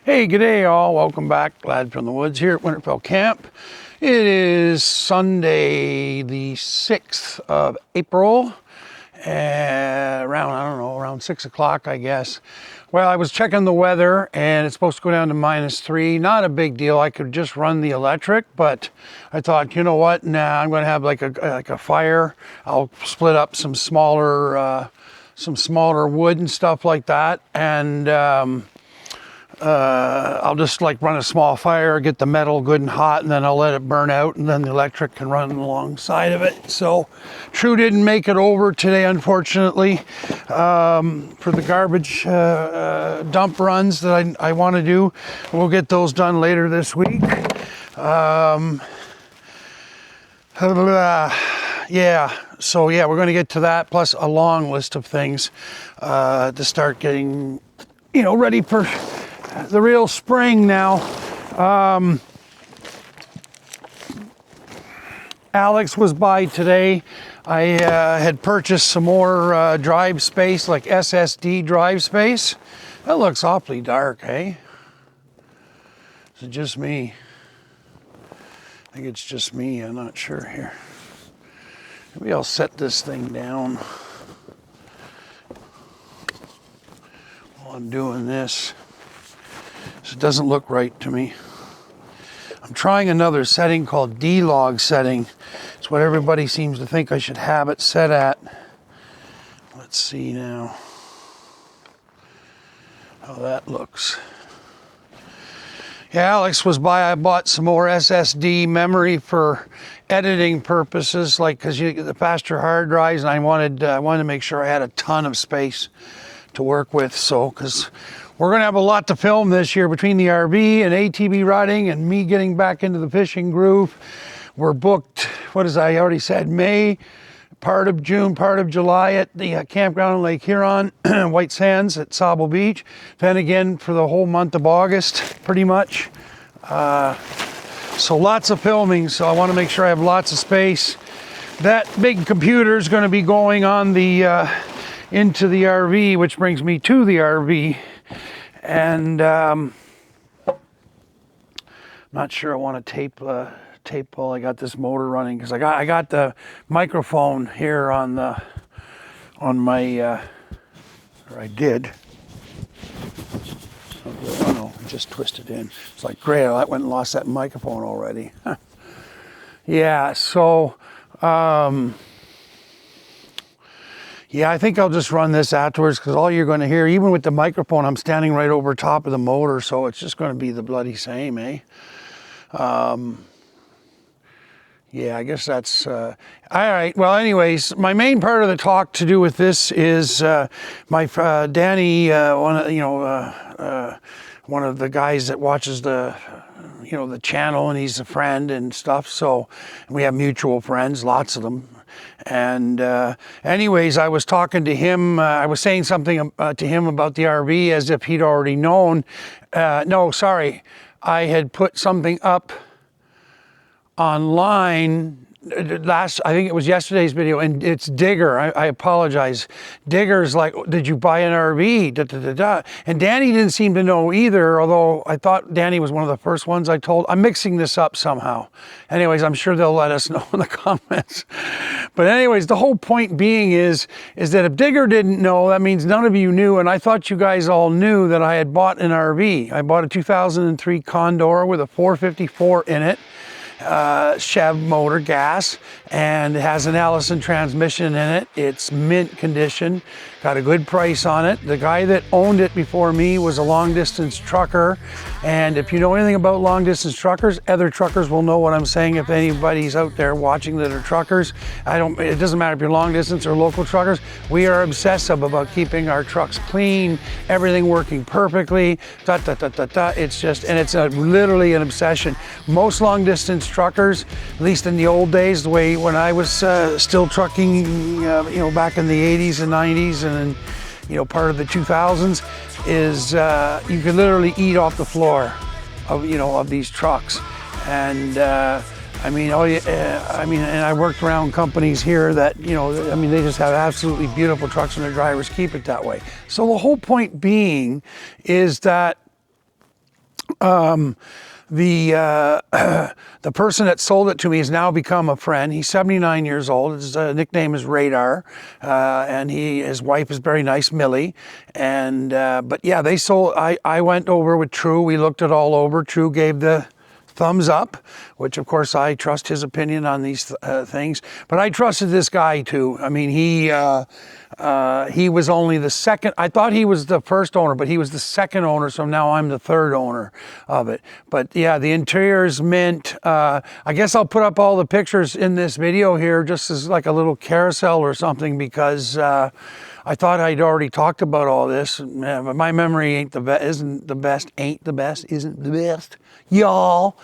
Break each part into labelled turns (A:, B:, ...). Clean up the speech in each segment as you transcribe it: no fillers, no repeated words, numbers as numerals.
A: Hey, g'day all. Welcome back. Lad from the Woods here at Winterfell Camp. It is Sunday the 6th of April. Around 6 o'clock, I guess. Well, I was checking the weather and it's supposed to go down to -3. Not a big deal. I could just run the electric, but I thought, you know what? Nah, I'm going to have like a fire. I'll split up some smaller wood and stuff like that, and I'll just like run a small fire, get the metal good and hot, and then I'll let it burn out, and then the electric can run alongside of it. So True didn't make it over today, unfortunately, for the garbage dump runs that I want to do. We'll get those done later this week. Yeah, so yeah, we're going to get to that, plus a long list of things to start getting, ready for the real spring now. Alex was by today. I had purchased some more drive space, like SSD drive space. That looks awfully dark, hey? Is it just me? I think it's just me, I'm not sure here. Maybe I'll set this thing down while I'm doing this. So it doesn't look right to me. I'm trying another setting called D-Log setting. It's what everybody seems to think I should have it set at. Let's see now how that looks. Yeah, Alex was by. I bought some more SSD memory for editing purposes, like because you get the faster hard drives, and I wanted to make sure I had a ton of space to work with. So, because we're going to have a lot to film this year between the RV and ATV riding and me getting back into the fishing groove. We're booked, I already said, May, part of June, part of July at the campground in Lake Huron, White Sands at Sable Beach. Then again for the whole month of August, pretty much. So lots of filming, so I want to make sure I have lots of space. That big computer is going to be going on the into the RV, which brings me to the RV. And not sure I want to tape while I got this motor running, because I got the microphone here on my or I did. Oh no, it just twisted in. It's like, great, I went and lost that microphone already. Yeah, so yeah, I think I'll just run this afterwards, because all you're going to hear, even with the microphone, I'm standing right over top of the motor, so it's just going to be the bloody same, eh? Yeah, I guess that's all right. Well, anyways, my main part of the talk to do with this is my Danny, one of the guys that watches the channel, and he's a friend and stuff. So we have mutual friends, lots of them. And anyways, I was talking to him. I was saying something to him about the RV as if he'd already known. No, sorry, I had put something up online I think it was yesterday's video, and it's Digger. I apologize. Digger's like, did you buy an RV? Da, da, da, da. And Danny didn't seem to know either, although I thought Danny was one of the first ones I told. I'm mixing this up somehow. Anyways, I'm sure they'll let us know in the comments. But anyways, the whole point being is that if Digger didn't know, that means none of you knew, and I thought you guys all knew that I had bought an RV. I bought a 2003 Condor with a 454 in it. Chev motor, gas, and it has an Allison transmission in it. It's mint condition, got a good price on it. The guy that owned it before me was a long distance trucker, and if you know anything about long distance truckers, other truckers will know what I'm saying. If anybody's out there watching that are truckers, it doesn't matter if you're long distance or local truckers, we are obsessive about keeping our trucks clean, everything working perfectly, it's just, and it's literally an obsession. Most long distance truckers, at least in the old days, the way when I was still trucking, back in the 80s and 90s and part of the 2000s, is you could literally eat off the floor of these trucks. And and I worked around companies here that they just have absolutely beautiful trucks, and their drivers keep it that way. So the whole point being is that The person that sold it to me has now become a friend. He's 79 years old. His nickname is Radar, and his wife is very nice, Millie. And but yeah, they sold. I went over with True. We looked it all over. True gave the thumbs up, which of course I trust his opinion on these things. But I trusted this guy too. I mean, he was only the second. I thought he was the first owner, but he was the second owner. So now I'm the third owner of it. But yeah, the interior is mint. I guess I'll put up all the pictures in this video here, just as like a little carousel or something, because I thought I'd already talked about all this. But my memory isn't the best, y'all.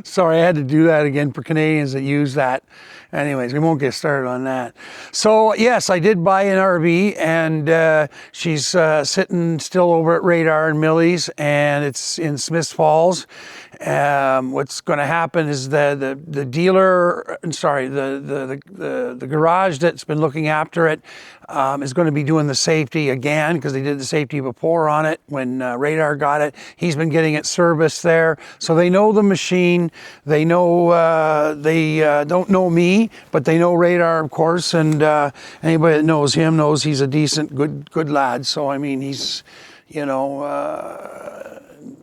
A: Sorry, I had to do that again for Canadians that use that. Anyways, we won't get started on that. So yes, I did buy an RV, and she's sitting still over at Radar and Millie's, and it's in Smiths Falls. What's going to happen is the dealer, sorry, the garage that's been looking after it is going to be doing the safety again, because they did the safety before on it when Radar got it. He's been getting it serviced there, so they know the machine. They know they don't know me, but they know Radar, of course, and anybody that knows him knows he's a decent, good lad. So I mean, he's, you know,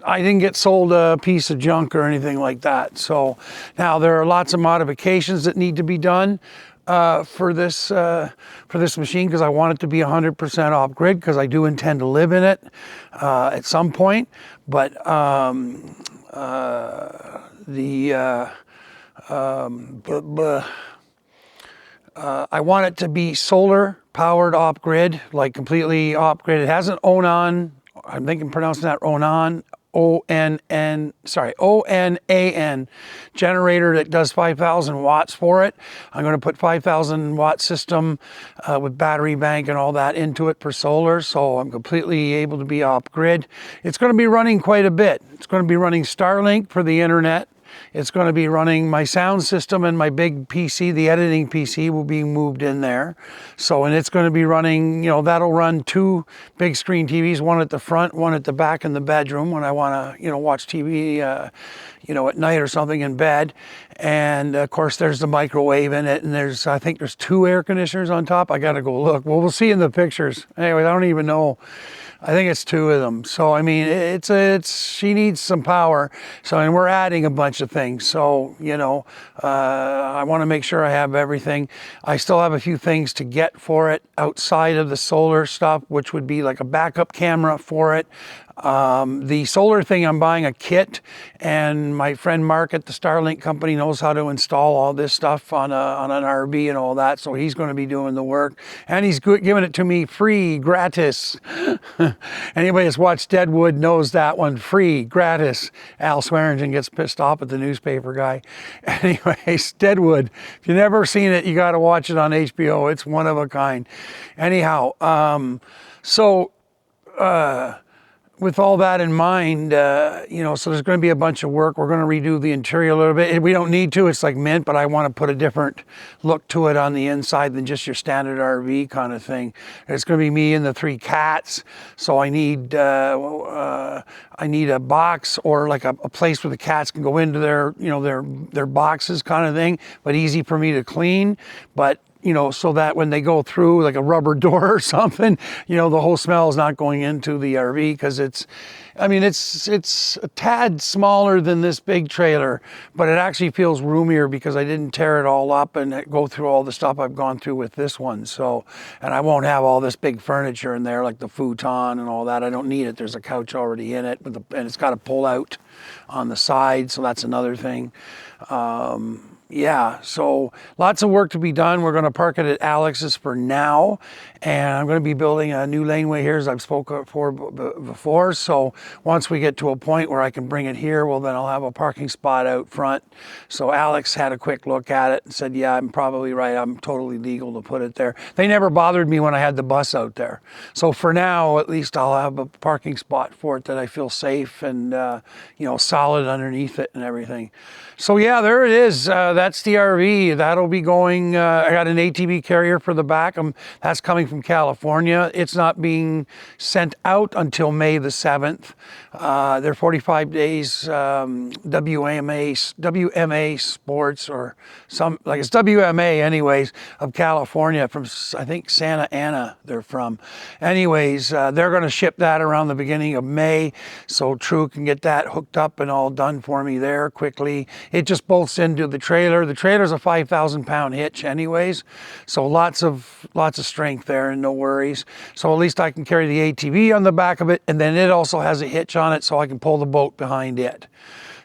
A: I didn't get sold a piece of junk or anything like that. So now there are lots of modifications that need to be done for this machine, because I want it to be 100% off grid, because I do intend to live in it at some point. But I want it to be solar powered off grid, like completely off grid. It has an Onan, I'm thinking pronouncing that Onan, O-N-N, sorry, O-N-A-N generator that does 5,000 watts for it. I'm going to put 5,000 watt system with battery bank and all that into it for solar, so I'm completely able to be off grid. It's going to be running quite a bit. It's going to be running Starlink for the internet. It's going to be running my sound system, and my big PC, the editing PC, will be moved in there. So, and it's going to be running, you know, that'll run 2 big screen TVs, one at the front, one at the back in the bedroom when I want to, you know, watch TV, you know, at night or something in bed. And of course there's the microwave in it, and there's, I think there's 2 air conditioners on top. I got to go look. Well, we'll see in the pictures. Anyway, I don't even know. I think it's 2 of them. So, I mean, she needs some power. So, and we're adding a bunch of things. So, you know, I want to make sure I have everything. I still have a few things to get for it outside of the solar stuff, which would be like a backup camera for it. The solar thing, I'm buying a kit, and my friend Mark at the Starlink company knows how to install all this stuff on an RV and all that, so he's going to be doing the work, and he's giving it to me free, gratis. Anybody that's watched Deadwood knows that one, free, gratis. Al Swearingen gets pissed off at the newspaper guy. Anyways, Deadwood, if you've never seen it, you got to watch it on HBO. It's one of a kind. Anyhow, with all that in mind, you know, so there's going to be a bunch of work. We're going to redo the interior a little bit. We don't need to, it's like mint, but I want to put a different look to it on the inside than just your standard RV kind of thing. It's going to be me and the 3 cats. So I need a box, or like a place where the cats can go into their, you know, their boxes kind of thing, but easy for me to clean. But you know, so that when they go through, like a rubber door or something, you know, the whole smell is not going into the RV, because it's a tad smaller than this big trailer, but it actually feels roomier because I didn't tear it all up and go through all the stuff I've gone through with this one. So, and I won't have all this big furniture in there, like the futon and all that. I don't need it. There's a couch already in it, and it's got to pull out on the side, so that's another thing. Yeah, so lots of work to be done. We're going to park it at Alex's for now, and I'm going to be building a new laneway here, as I've spoken for before. So once we get to a point where I can bring it here, well, then I'll have a parking spot out front. So Alex had a quick look at it and said, yeah, I'm probably right. I'm totally legal to put it there. They never bothered me when I had the bus out there. So for now, at least I'll have a parking spot for it that I feel safe and, you know, solid underneath it and everything. So yeah, there it is. that's the RV. That'll be going, I got an ATV carrier for the back. That's coming from California. It's not being sent out until May the 7th. They're 45 days WMA Sports, or some, like it's WMA anyways, of California, from I think Santa Ana they're from. Anyways, they're going to ship that around the beginning of May, so True can get that hooked up and all done for me there quickly. It just bolts into the trailer. The trailer's a 5,000-pound hitch anyways, so lots of strength there and no worries. So at least I can carry the ATV on the back of it, and then it also has a hitch on it so I can pull the boat behind it.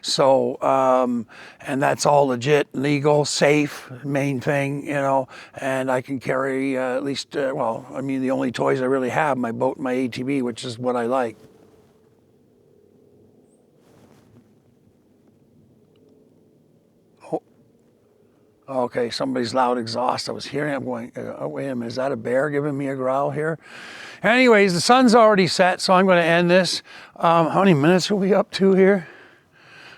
A: So, and that's all legit, legal, safe, main thing, you know, and I can carry at least, well, I mean, the only toys I really have, my boat and my ATV, which is what I like. Oh, okay, somebody's loud exhaust. I was hearing, I'm going, oh, wait a minute, is that a bear giving me a growl here? Anyways, the sun's already set, so I'm going to end this. How many minutes are we up to here?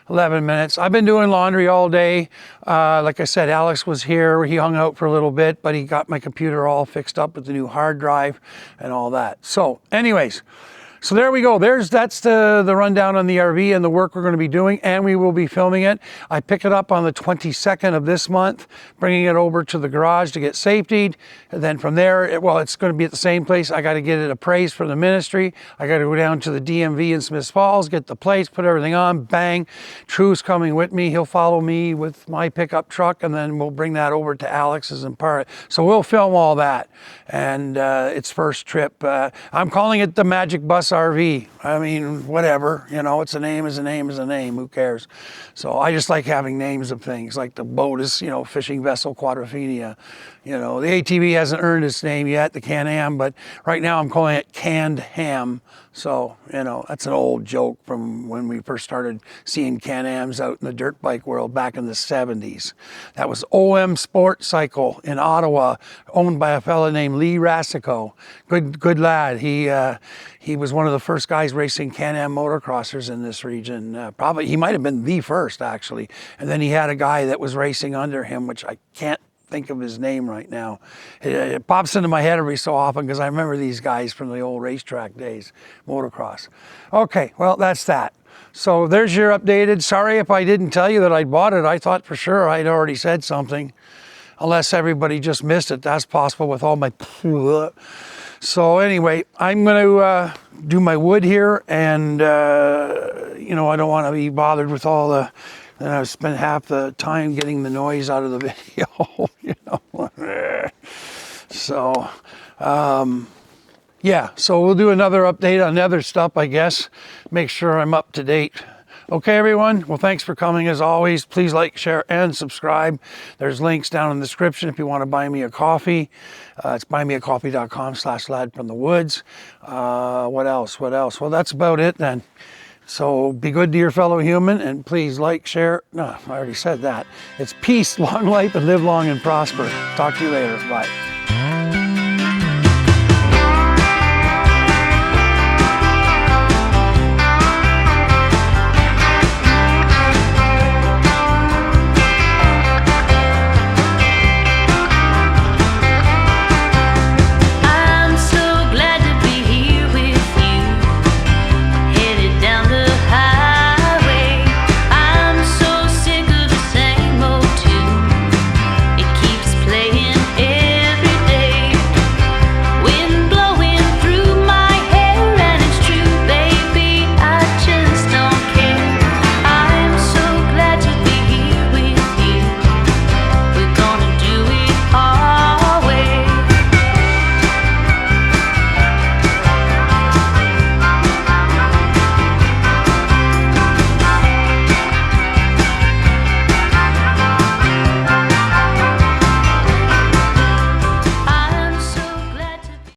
A: 11 minutes. I've been doing laundry all day. Like I said, Alex was here. He hung out for a little bit, but he got my computer all fixed up with the new hard drive and all that. So anyways, so there we go. That's the rundown on the RV and the work we're going to be doing, and we will be filming it. I pick it up on the 22nd of this month, bringing it over to the garage to get safetied. And then from there, it's going to be at the same place. I got to get it appraised for the ministry. I got to go down to the DMV in Smiths Falls, get the plates, put everything on, bang. True's coming with me. He'll follow me with my pickup truck, and then we'll bring that over to Alex's and part. So we'll film all that. And its first trip. I'm calling it the Magic Bus RV. I mean, whatever, you know, it's a name is a name is a name. Who cares? So I just like having names of things, like the boat is, you know, Fishing Vessel Quadrophenia. You know, the ATV hasn't earned its name yet, the Can-Am, but right now I'm calling it Canned Ham. So, you know, that's an old joke from when we first started seeing Can-Ams out in the dirt bike world back in the 70s. That was OM Sport Cycle in Ottawa, owned by a fella named Lee Rassico. Good lad. He was one of the first guys racing Can-Am motocrossers in this region. Probably, he might have been the first, actually. And then he had a guy that was racing under him, which I can't think of his name right now. It pops into my head every so often because I remember these guys from the old racetrack days, motocross. Okay, well, that's that. So there's your updated. Sorry if I didn't tell you that I bought it. I thought for sure I'd already said something. Unless everybody just missed it. That's possible with all my... So anyway, I'm going to do my wood here, and you know, I don't want to be bothered with all the... And I've spent half the time getting the noise out of the video, you know. So, yeah, so we'll do another update on other stuff, I guess. Make sure I'm up to date. Okay, everyone. Well, thanks for coming as always. Please like, share, and subscribe. There's links down in the description if you want to buy me a coffee. It's buymeacoffee.com/ladfromthewoods. What else? Well, that's about it then. So be good to your fellow human, and please like, share. No, I already said that. It's peace, long life, and live long and prosper. Talk to you later. Bye.